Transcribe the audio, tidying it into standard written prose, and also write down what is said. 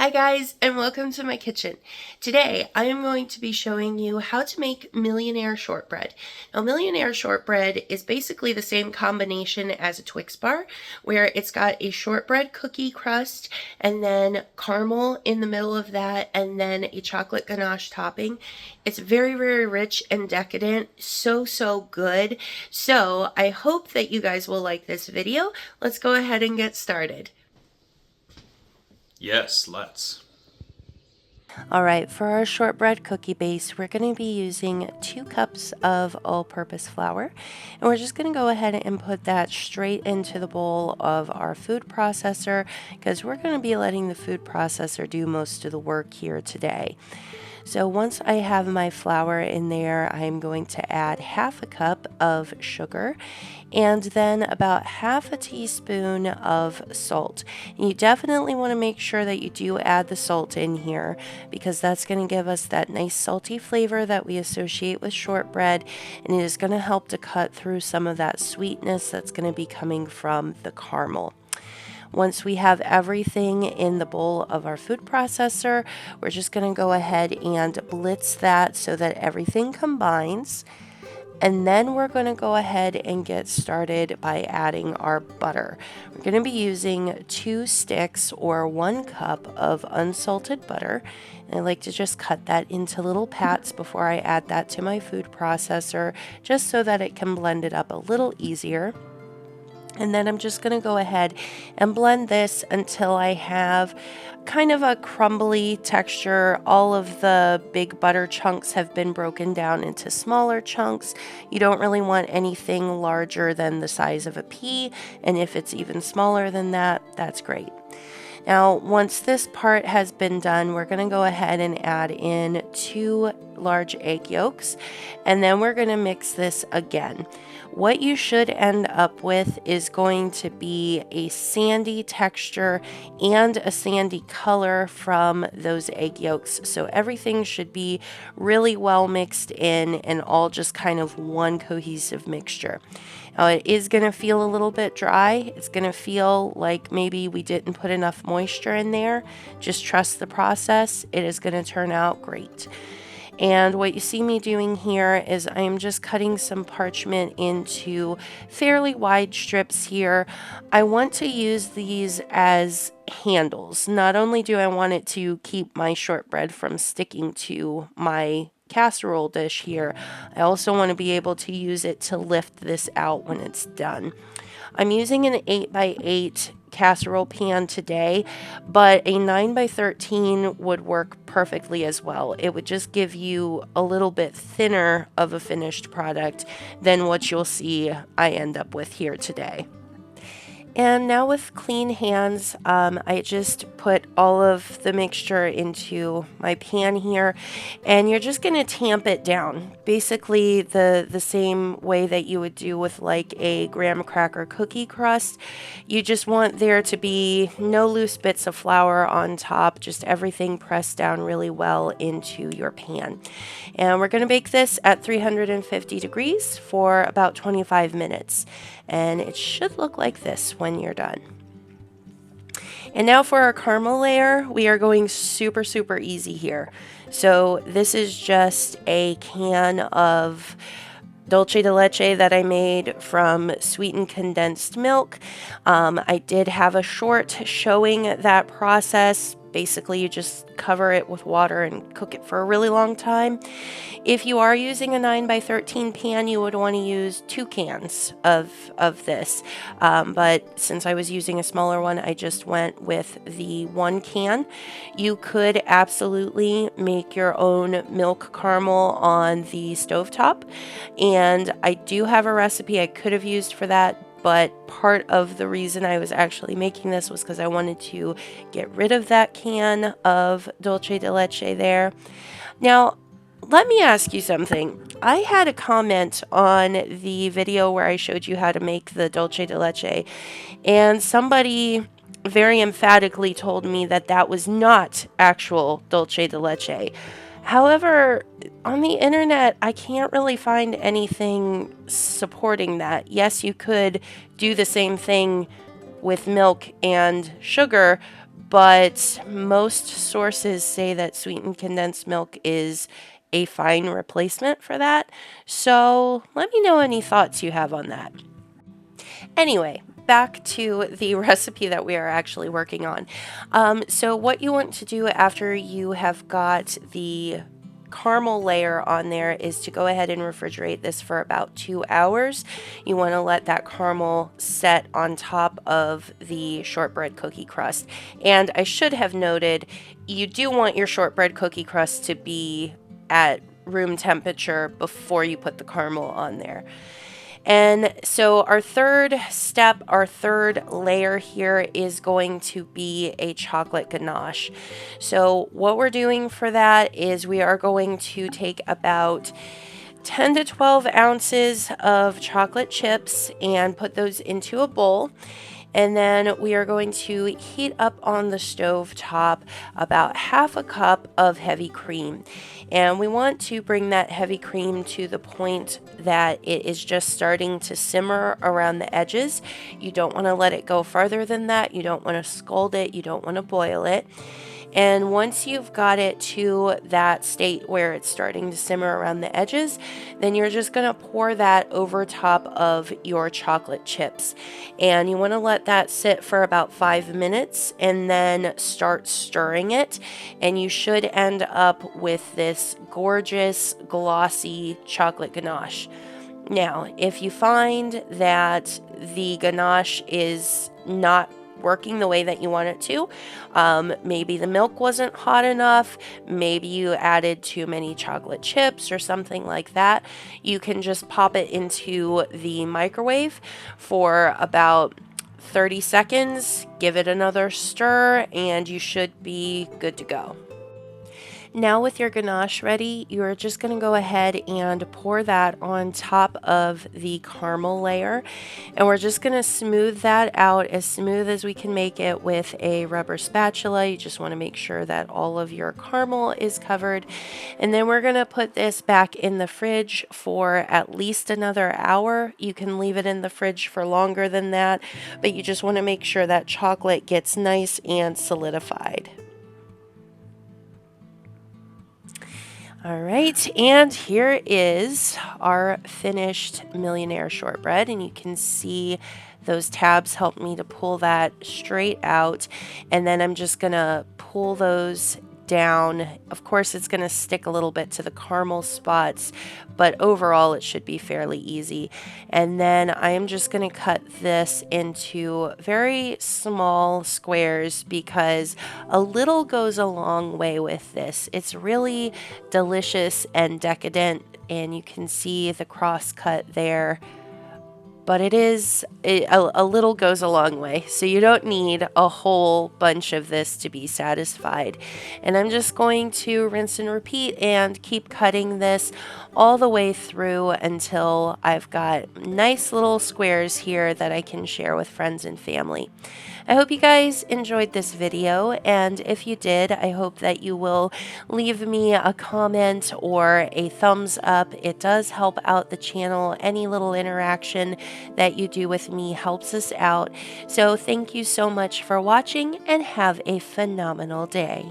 Hi guys, and welcome to my kitchen. Today I am going to be showing you how to make Millionaire shortbread. Now Millionaire shortbread is basically the same combination as a Twix bar, where it's got a shortbread cookie crust and then caramel in the middle of that and then a chocolate ganache topping. It's very, very rich and decadent, so good. So I hope that you guys will like this video. Let's go ahead and get started. Yes, let's. All right, for our shortbread cookie base, we're going to be using 2 cups of all-purpose flour, and we're just going to go ahead and put that straight into the bowl of our food processor because we're going to be letting the food processor do most of the work here today. So once I have my flour in there, I'm going to add half a cup of sugar and then about half a teaspoon of salt. And you definitely want to make sure that you do add the salt in here because that's going to give us that nice salty flavor that we associate with shortbread, and it is going to help to cut through some of that sweetness that's going to be coming from the caramel. Once we have everything in the bowl of our food processor, we're just going to go ahead and blitz that so that everything combines. And then we're going to go ahead and get started by adding our butter. We're going to be using 2 sticks or 1 cup of unsalted butter. And I like to just cut that into little pats before I add that to my food processor, just so that it can blend it up a little easier. And then I'm just going to go ahead and blend this until I have kind of a crumbly texture. All of the big butter chunks have been broken down into smaller chunks. You don't really want anything larger than the size of a pea, and if it's even smaller than that, that's great. Now, once this part has been done, we're going to go ahead and add in 2 large egg yolks, and then we're going to mix this again. What you should end up with is going to be a sandy texture and a sandy color from those egg yolks. So everything should be really well mixed in and all just kind of one cohesive mixture. Now it is going to feel a little bit dry. It's going to feel like maybe we didn't put enough moisture in there. Just trust the process. It is going to turn out great. And what you see me doing here is I am just cutting some parchment into fairly wide strips here. I want to use these as handles. Not only do I want it to keep my shortbread from sticking to my casserole dish here, I also want to be able to use it to lift this out when it's done. I'm using an 8x8 casserole pan today, but a 9x13 would work perfectly as well. It would just give you a little bit thinner of a finished product than what you'll see I end up with here today. And now with clean hands, I just put all of the mixture into my pan here, and you're just going to tamp it down. Basically the same way that you would do with like a graham cracker cookie crust. You just want there to be no loose bits of flour on top, just everything pressed down really well into your pan. And we're going to bake this at 350 degrees for about 25 minutes. And it should look like this when you're done. And now for our caramel layer, we are going super easy here. So this is just a can of dulce de leche that I made from sweetened condensed milk. I did have a short showing that process. Basically, you just cover it with water and cook it for a really long time. If you are using a 9x13 pan, you would want to use 2 cans of this. But since I was using a smaller one, I just went with the 1 can. You could absolutely make your own milk caramel on the stovetop. And I do have a recipe I could have used for that. But part of the reason I was actually making this was because I wanted to get rid of that can of dulce de leche there. Now, let me ask you something. I had a comment on the video where I showed you how to make the dulce de leche, and somebody very emphatically told me that that was not actual dulce de leche. However, on the internet, I can't really find anything supporting that. Yes, you could do the same thing with milk and sugar, but most sources say that sweetened condensed milk is a fine replacement for that. So let me know any thoughts you have on that. Anyway, back to the recipe that we are actually working on. So what you want to do after you have got the caramel layer on there is to go ahead and refrigerate this for about 2 hours. You want to let that caramel set on top of the shortbread cookie crust. And I should have noted, you do want your shortbread cookie crust to be at room temperature before you put the caramel on there. And so our third step, our third layer here is going to be a chocolate ganache. So what we're doing for that is we are going to take about 10 to 12 ounces of chocolate chips and put those into a bowl. And then we are going to heat up on the stove top about half a cup of heavy cream. And we want to bring that heavy cream to the point that it is just starting to simmer around the edges. You don't want to let it go farther than that. You don't want to scald it. You don't want to boil it. And once you've got it to that state where it's starting to simmer around the edges, then you're just going to pour that over top of your chocolate chips. And you want to let that sit for about 5 minutes and then start stirring it. And you should end up with this gorgeous, glossy chocolate ganache. Now, if you find that the ganache is not working the way that you want it to, maybe the milk wasn't hot enough, maybe you added too many chocolate chips or something like that, you can just pop it into the microwave for about 30 seconds, give it another stir, and you should be good to go. Now with your ganache ready, you're just going to go ahead and pour that on top of the caramel layer. And we're just going to smooth that out as smooth as we can make it with a rubber spatula. You just want to make sure that all of your caramel is covered. And then we're going to put this back in the fridge for at least another hour. You can leave it in the fridge for longer than that, but you just want to make sure that chocolate gets nice and solidified. All right, and here is our finished Millionaire shortbread, and you can see those tabs help me to pull that straight out, and then I'm just gonna pull those down. Of course, it's going to stick a little bit to the caramel spots, but overall it should be fairly easy. And then I am just going to cut this into very small squares because a little goes a long way with this. It's really delicious and decadent, and you can see the cross cut there. But a little goes a long way, so you don't need a whole bunch of this to be satisfied. And I'm just going to rinse and repeat and keep cutting this all the way through until I've got nice little squares here that I can share with friends and family. I hope you guys enjoyed this video, and if you did, I hope that you will leave me a comment or a thumbs up. It does help out the channel. Any little interaction that you do with me helps us out. So thank you so much for watching, and have a phenomenal day.